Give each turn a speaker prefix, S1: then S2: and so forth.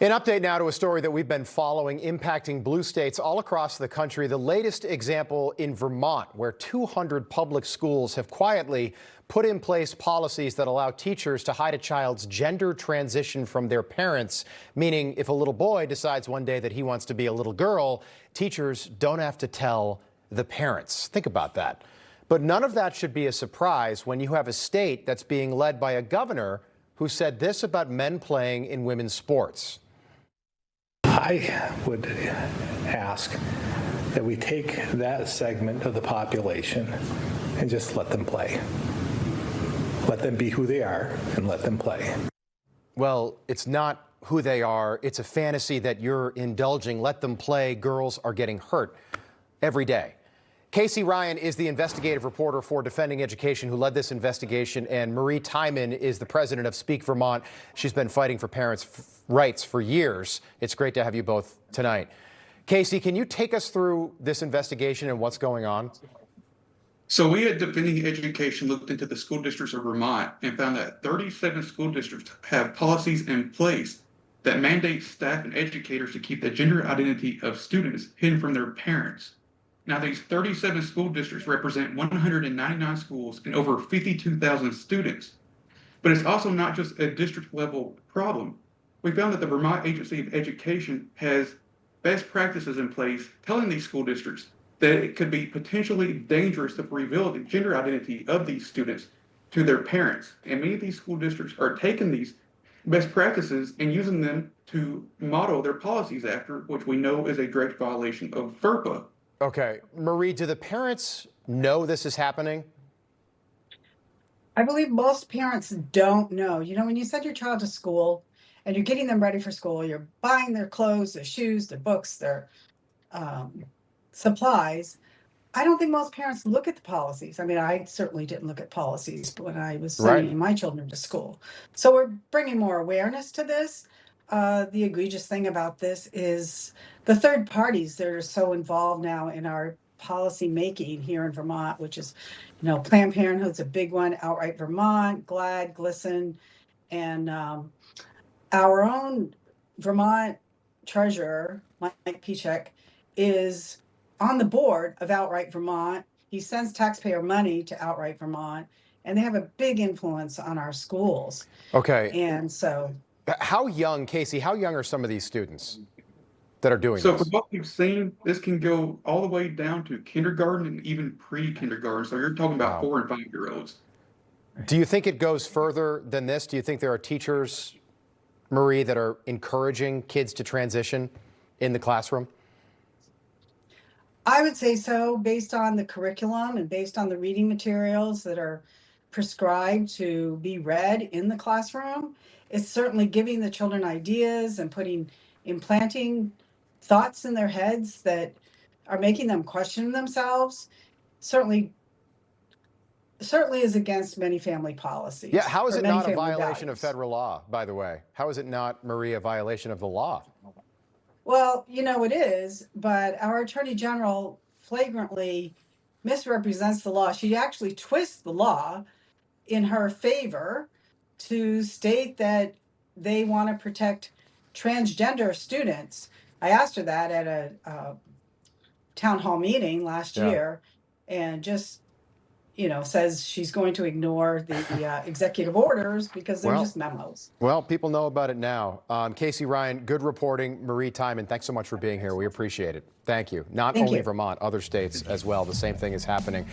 S1: An update now to a story that we've been following impacting blue states all across the country. The latest example in Vermont, where 200 public schools have quietly put in place policies that allow teachers to hide a child's gender transition from their parents, meaning if a little boy decides one day that he wants to be a little girl, teachers don't have to tell the parents. Think about that. But none of that should be a surprise when you have a state that's being led by a governor who said this about men playing in women's sports.
S2: I would ask that we take that segment of the population and just let them play. Let them be who they are and let them play.
S1: Well, it's not who they are. It's a fantasy that you're indulging. Let them play. Girls are getting hurt every day. Casey Ryan is the investigative reporter for Defending Education who led this investigation, and Marie Timon is the president of Speak Vermont. She's been fighting for parents' rights for years. It's great to have you both tonight. Casey, can you take us through this investigation and what's going on?
S3: So we at Defending Education looked into the school districts of Vermont and found that 37 school districts have policies in place that mandate staff and educators to keep the gender identity of students hidden from their parents. Now, these 37 school districts represent 199 schools and over 52,000 students. But it's also not just a district level problem. We found that the Vermont Agency of Education has best practices in place telling these school districts that it could be potentially dangerous to reveal the gender identity of these students to their parents. And many of these school districts are taking these best practices and using them to model their policies after, which we know is a direct violation of FERPA.
S1: Okay. Marie, do the parents know this is happening?
S4: I believe most parents don't know. You know, when you send your child to school and you're getting them ready for school, you're buying their clothes, their shoes, their books, their supplies. I don't think most parents look at the policies. I mean, I certainly didn't look at policies when I was sending my children to school. So we're bringing more awareness to this. The egregious thing about this is the third parties that are so involved now in our policy making here in Vermont, which is, you know, Planned Parenthood's a big one, Outright Vermont, GLAAD, GLSEN, and our own Vermont treasurer, Mike Pichek, is on the board of Outright Vermont. He sends taxpayer money to Outright Vermont, and they have a big influence on our schools.
S1: Okay.
S4: And so...
S1: How young, Casey, how young are some of these students that are doing this?
S3: So from what we've seen, this can go all the way down to kindergarten and even pre-kindergarten. So you're talking about 4 and 5-year-olds.
S1: Do you think it goes further than this? Do you think there are teachers, Marie, that are encouraging kids to transition in the classroom?
S4: I would say so, based on the curriculum and based on the reading materials that are prescribed to be read in the classroom. It's certainly giving the children ideas and implanting thoughts in their heads that are making them question themselves. Certainly is against many family policies.
S1: Yeah, how is it not a violation
S4: values.
S1: of federal law, by the way? How is it not, Marie, a violation of the law?
S4: Well, you know, it is, but our Attorney General flagrantly misrepresents the law. She actually twists the law in her favor to state that they want to protect transgender students. I asked her that at a town hall meeting last year, and just, you know, says she's going to ignore the executive orders because they're just memos.
S1: Well, people know about it now. Casey Ryan, good reporting. Marie Timon, thanks so much for being here. We appreciate it. Thank you. Not only Vermont, other states as well. The same thing is happening.